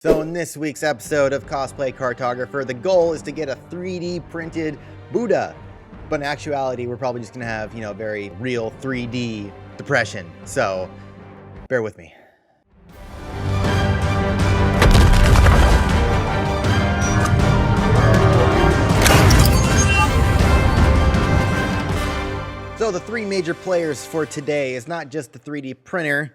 So in this week's episode of Cosplay Cartographer, the goal is to get a 3D printed Buddha. But in actuality, we're probably just gonna have, very real 3D depression. So bear with me. So the three major players for today is not just the 3D printer,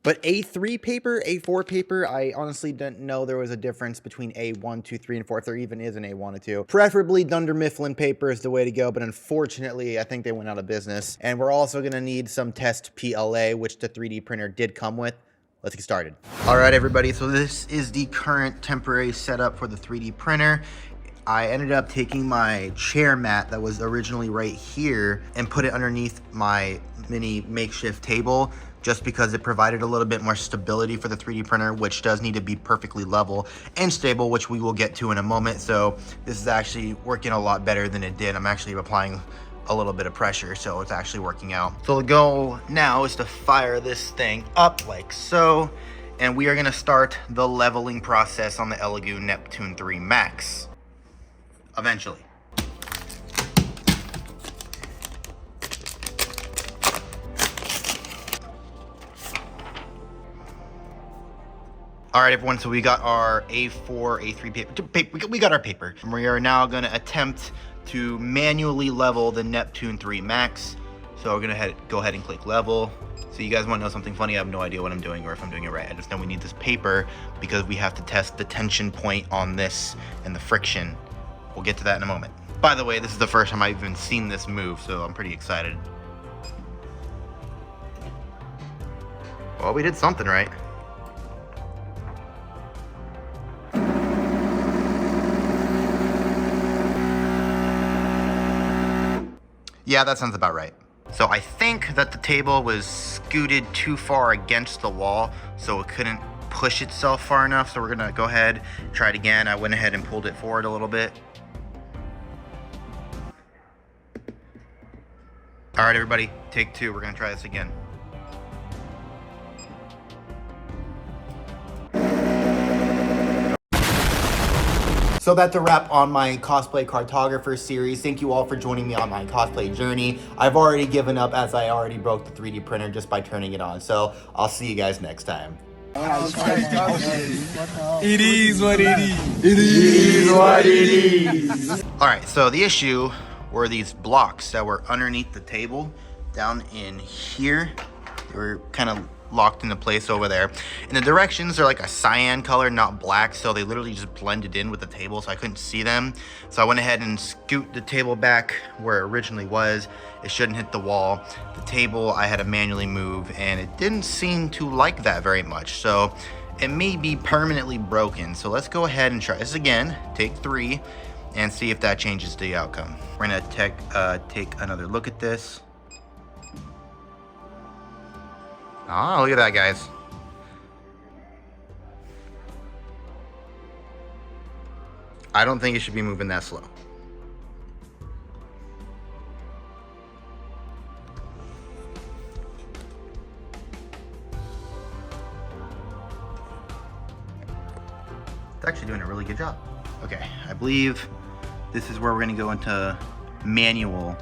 but A3 paper, A4 paper. I honestly didn't know there was a difference between A1, 2, 3, and 4, if there even is an A1 or 2. Preferably Dunder Mifflin paper is the way to go, but unfortunately, I think they went out of business. And we're also gonna need some test PLA, which the 3D printer did come with. Let's get started. All right, everybody, so this is the current temporary setup for the 3D printer. I ended up taking my chair mat that was originally right here and put it underneath my mini makeshift table, just because it provided a little bit more stability for the 3D printer, which does need to be perfectly level and stable, which we will get to in a moment. So this is actually working a lot better than it did. I'm actually applying a little bit of pressure, so it's actually working out. So the goal now is to fire this thing up like so, and we are gonna start the leveling process on the Elegoo Neptune 3 Max, eventually. All right, everyone, so we got our A4, A3 paper. We got our paper. We are now gonna attempt to manually level the Neptune 3 Max. So we're gonna go ahead and click level. So you guys wanna know something funny? I have no idea what I'm doing or if I'm doing it right. I just know we need this paper because we have to test the tension point on this and the friction. We'll get to that in a moment. By the way, this is the first time I've even seen this move, so I'm pretty excited. Well, we did something right. Yeah, that sounds about right. So I think that the table was scooted too far against the wall, so it couldn't push itself far enough. So we're gonna go ahead, try it again. I went ahead and pulled it forward a little bit. All right, everybody, take two. We're gonna try this again. So that's a wrap on my Cosplay Cartographer series. Thank you all for joining me on my cosplay journey. I've already given up as I already broke the 3D printer just by turning it on. So I'll see you guys next time. It is what it is. It is what it is. All right, so the issue were these blocks that were underneath the table down in here. They were kind of locked into place over there. And the directions are like a cyan color, not black, so they literally just blended in with the table, so I couldn't see them. So I went ahead and scoot the table back where it originally was. It shouldn't hit the wall. The table I had to manually move, and it didn't seem to like that very much. So it may be permanently broken. So let's go ahead and try this again, take 3, and see if that changes the outcome. We're gonna take another look at this. Oh, look at that, guys. I don't think it should be moving that slow. It's actually doing a really good job. Okay, I believe this is where we're gonna go into manual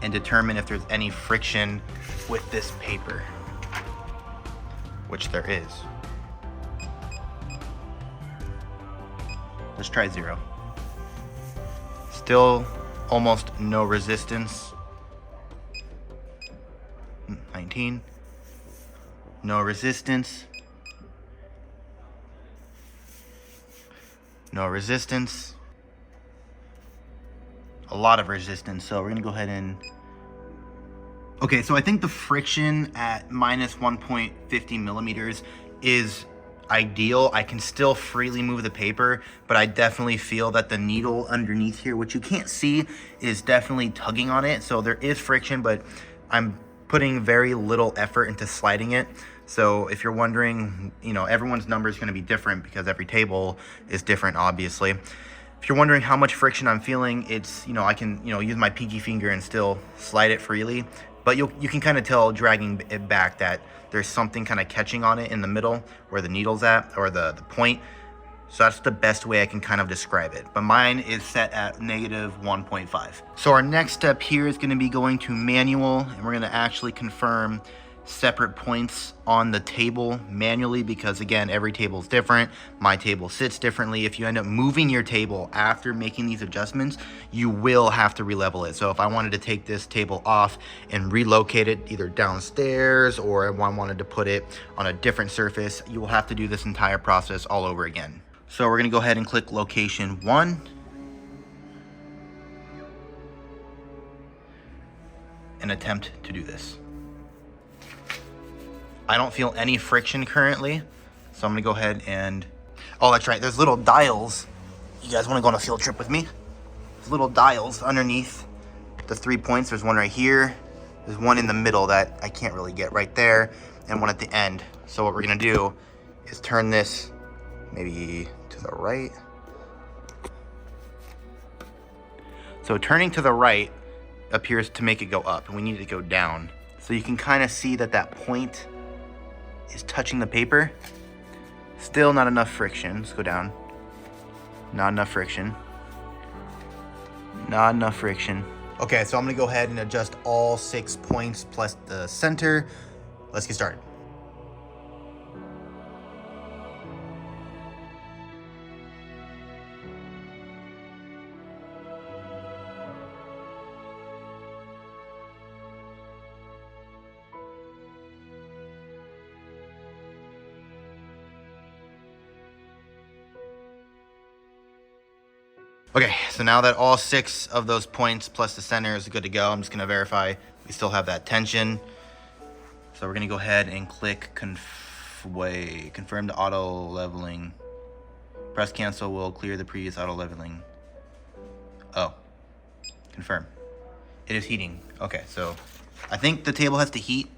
and determine if there's any friction with this paper, which there is. Let's try 0. Still almost no resistance. 19. No resistance. No resistance. A lot of resistance, so we're gonna go ahead and... Okay, so I think the friction at minus 1.50 millimeters is ideal. I can still freely move the paper, but I definitely feel that the needle underneath here, which you can't see, is definitely tugging on it. So there is friction, but I'm putting very little effort into sliding it. So if you're wondering, everyone's number is gonna be different because every table is different, obviously. If you're wondering how much friction I'm feeling, it's, I can, use my pinky finger and still slide it freely. But you can kind of tell dragging it back that there's something kind of catching on it in the middle where the needle's at, or the point. So that's the best way I can kind of describe it. But mine is set at -1.5. So our next step here is going to be going to manual, and we're going to actually confirm separate points on the table manually, because again, every table is different. My table sits differently. If you end up moving your table after making these adjustments, you will have to re-level it. So if I wanted to take this table off and relocate it either downstairs, or if I wanted to put it on a different surface, you will have to do this entire process all over again. So we're gonna go ahead and click location 1. And attempt to do this. I don't feel any friction currently, so I'm gonna go ahead and, oh, that's right, there's little dials. You guys wanna go on a field trip with me? There's little dials underneath the 3 points. There's one right here. There's one in the middle that I can't really get right there, and one at the end. So what we're gonna do is turn this maybe to the right. So turning to the right appears to make it go up, and we need it to go down. So you can kind of see that that point is touching the paper. Still not enough friction. Let's go down. Not enough friction. Not enough friction. Okay, so I'm gonna go ahead and adjust all 6 points plus the center. Let's get started. Okay, so now that all 6 of those points plus the center is good to go, I'm just gonna verify we still have that tension. So we're gonna go ahead and click confirm the auto leveling. Press cancel will clear the previous auto leveling. Oh, confirm. It is heating. Okay, so I think the table has to heat.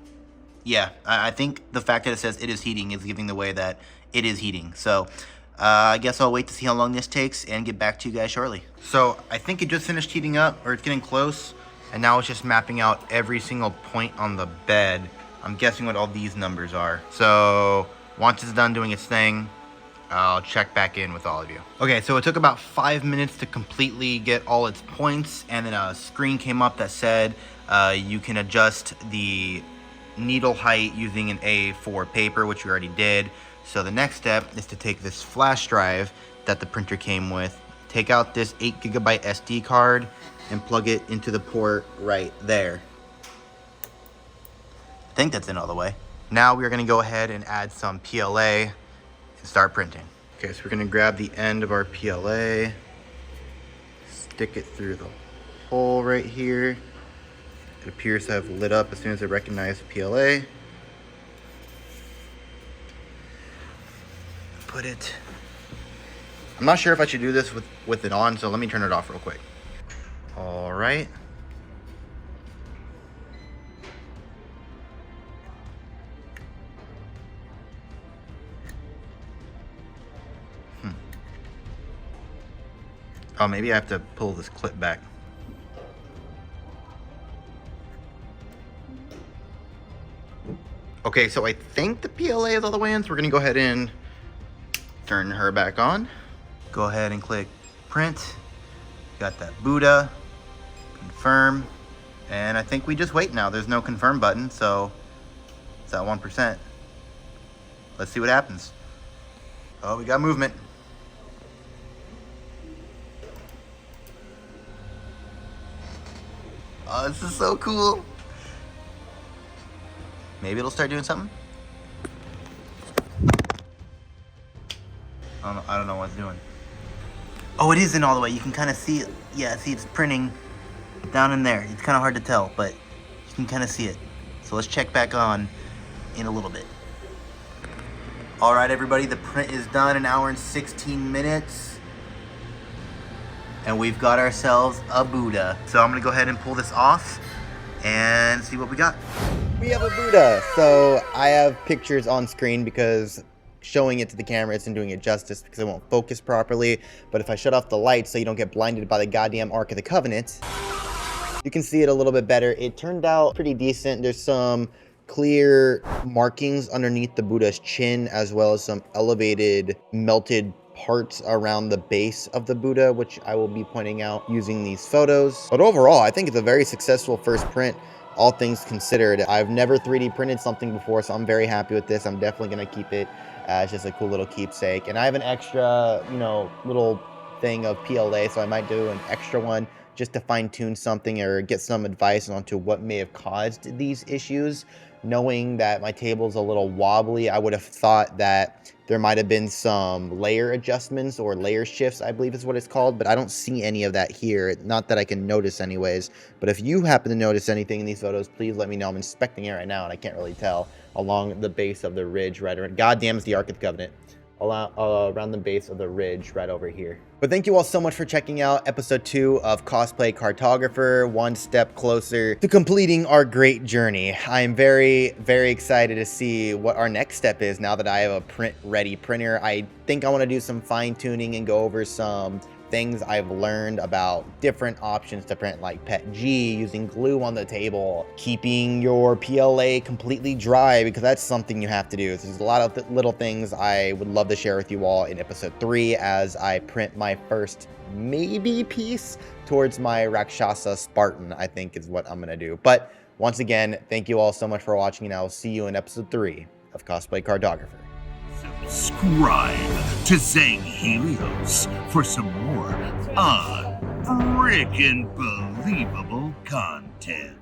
Yeah, I think the fact that it says it is heating is giving the way that it is heating. So I guess I'll wait to see how long this takes and get back to you guys shortly. So I think it just finished heating up, or it's getting close, and now it's just mapping out every single point on the bed. I'm guessing what all these numbers are. So once it's done doing its thing, I'll check back in with all of you. Okay, so it took about 5 minutes to completely get all its points, and then a screen came up that said you can adjust the needle height using an A4 paper, which we already did. So the next step is to take this flash drive that the printer came with, take out this 8GB SD card, and plug it into the port right there. I think that's in all the way. Now we're gonna go ahead and add some PLA and start printing. Okay, so we're gonna grab the end of our PLA, stick it through the hole right here. It appears to have lit up as soon as it recognized PLA. Put it. I'm not sure if I should do this with it on, so let me turn it off real quick. All right. Oh, maybe I have to pull this clip back. Okay, so I think the PLA is all the way in, so we're gonna go ahead and turn her back on. Go ahead and click print. Got that Buddha, confirm, and I think we just wait now. There's no confirm button, so it's at 1%. Let's see what happens. Oh, we got movement. Oh, this is so cool. Maybe it'll start doing something. I don't know what it's doing. Oh, it is in all the way. You can kind of see it. Yeah, see it's printing down in there. It's kind of hard to tell, but you can kind of see it. So let's check back on in a little bit. All right, everybody, the print is done, 1 hour and 16 minutes. And we've got ourselves a Buddha. So I'm gonna go ahead and pull this off and see what we got. We have a Buddha. So I have pictures on screen because showing it to the camera isn't doing it justice because it won't focus properly. But if I shut off the lights so you don't get blinded by the goddamn Ark of the Covenant, you can see it a little bit better. It turned out pretty decent. There's some clear markings underneath the Buddha's chin, as well as some elevated melted parts around the base of the Buddha, which I will be pointing out using these photos. But overall, I think it's a very successful first print, all things considered. I've never 3D printed something before, so I'm very happy with this. I'm definitely going to keep it as just a cool little keepsake. And I have an extra, you know, little thing of PLA, so I might do an extra one just to fine tune something or get some advice onto what may have caused these issues. Knowing that my table's a little wobbly, I would have thought that there might have been some layer adjustments or layer shifts, I believe is what it's called, but I don't see any of that here. Not that I can notice anyways, but if you happen to notice anything in these photos, please let me know. I'm inspecting it right now and I can't really tell. Along the base of the ridge right around, goddamn, it's the Ark of the Covenant. Around the base of the ridge right over here. But thank you all so much for checking out episode 2 of Cosplay Cartographer, one step closer to completing our great journey. I am very, very excited to see what our next step is now that I have a print-ready printer. I think I want to do some fine-tuning and go over some things I've learned about different options to print, like PETG, using glue on the table, keeping your PLA completely dry, because that's something you have to do. There's a lot of little things I would love to share with you all in episode 3 as I print my first maybe piece towards my Rakshasa Spartan, I think is what I'm gonna do. But once again, thank you all so much for watching, and I will see you in episode 3 of Cosplay Cartographer. Subscribe to HaynesVisuals for some more unfreaking believable content.